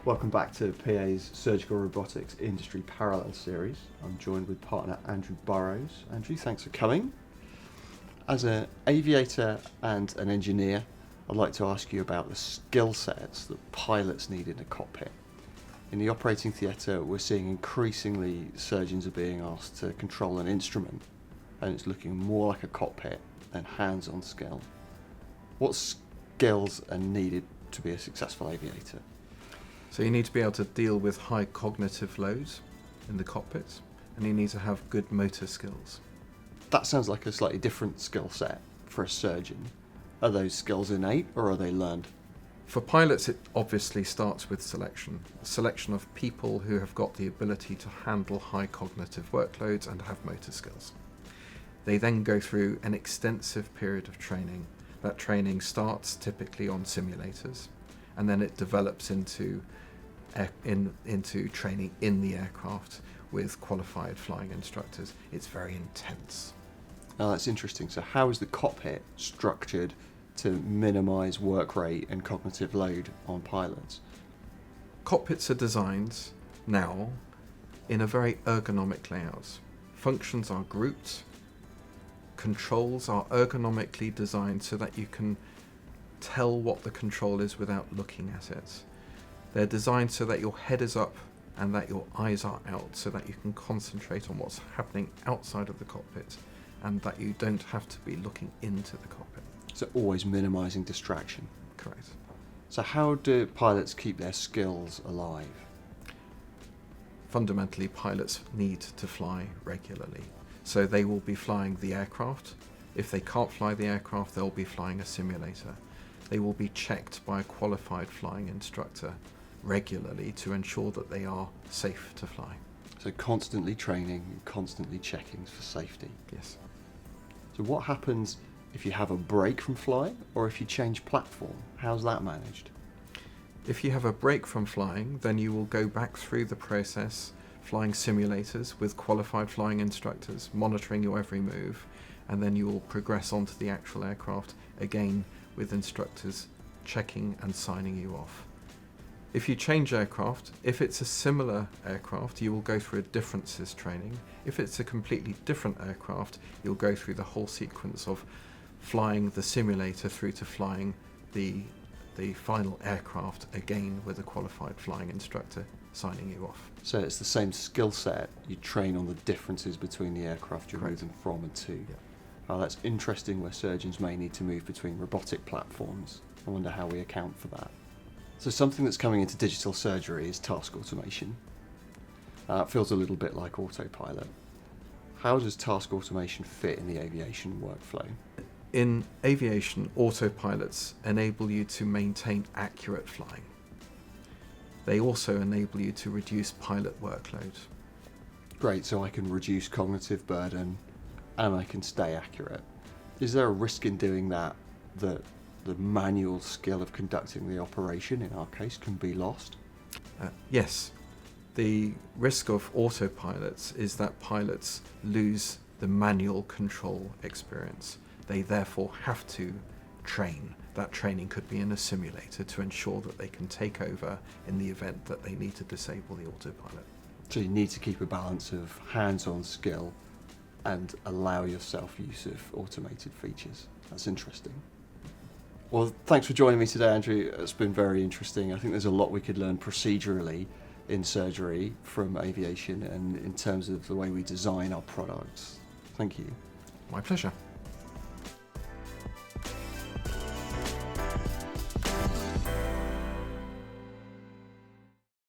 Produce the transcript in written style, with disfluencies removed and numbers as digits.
Welcome back to PA's Surgical Robotics Industry Parallel Series. I'm joined with partner Andrew Burrows. Andrew, thanks for coming. As an aviator and an engineer, I'd like to ask you about the skill sets that pilots need in a cockpit. In the operating theatre, we're seeing increasingly surgeons are being asked to control an instrument, and it's looking more like a cockpit than hands-on skill. What skills are needed to be a successful aviator? So you need to be able to deal with high cognitive loads in the cockpits, and you need to have good motor skills. That sounds like a slightly different skill set for a surgeon. Are those skills innate or are they learned? For pilots, it obviously starts with selection. Selection of people who have got the ability to handle high cognitive workloads and have motor skills. They then go through an extensive period of training. That training starts typically on simulators, and then it develops into training in the aircraft with qualified flying instructors. It's very intense. Now that's interesting. So how is the cockpit structured to minimise work rate and cognitive load on pilots? Cockpits are designed now in a very ergonomic layout. Functions are grouped. Controls are ergonomically designed so that you can tell what the control is without looking at it. They're designed so that your head is up and that your eyes are out, so that you can concentrate on what's happening outside of the cockpit and that you don't have to be looking into the cockpit. So always minimising distraction. Correct. So how do pilots keep their skills alive? Fundamentally, pilots need to fly regularly. So they will be flying the aircraft. If they can't fly the aircraft, they'll be flying a simulator. They will be checked by a qualified flying instructor regularly to ensure that they are safe to fly. So constantly training and constantly checking for safety. Yes. So what happens if you have a break from flying or if you change platform? How's that managed? If you have a break from flying, then you will go back through the process flying simulators with qualified flying instructors, monitoring your every move, and then you will progress onto the actual aircraft, again with instructors checking and signing you off. If you change aircraft, if it's a similar aircraft, you will go through a differences training. If it's a completely different aircraft, you'll go through the whole sequence of flying the simulator through to flying the final aircraft, again with a qualified flying instructor signing you off. So it's the same skill set, you train on the differences between the aircraft you're Correct. moving from and to. Yeah. Oh, that's interesting where surgeons may need to move between robotic platforms. I wonder how we account for that. So something that's coming into digital surgery is task automation. It feels a little bit like autopilot. How does task automation fit in the aviation workflow? In aviation, autopilots enable you to maintain accurate flying. They also enable you to reduce pilot workload. Great, so I can reduce cognitive burden and I can stay accurate. Is there a risk in doing that the manual skill of conducting the operation, in our case, can be lost? Yes. The risk of autopilots is that pilots lose the manual control experience. They therefore have to train. That training could be in a simulator to ensure that they can take over in the event that they need to disable the autopilot. So you need to keep a balance of hands-on skill and allow yourself use of automated features. That's interesting. Well, thanks for joining me today, Andrew. It's been very interesting. I think there's a lot we could learn procedurally in surgery from aviation and in terms of the way we design our products. Thank you. My pleasure.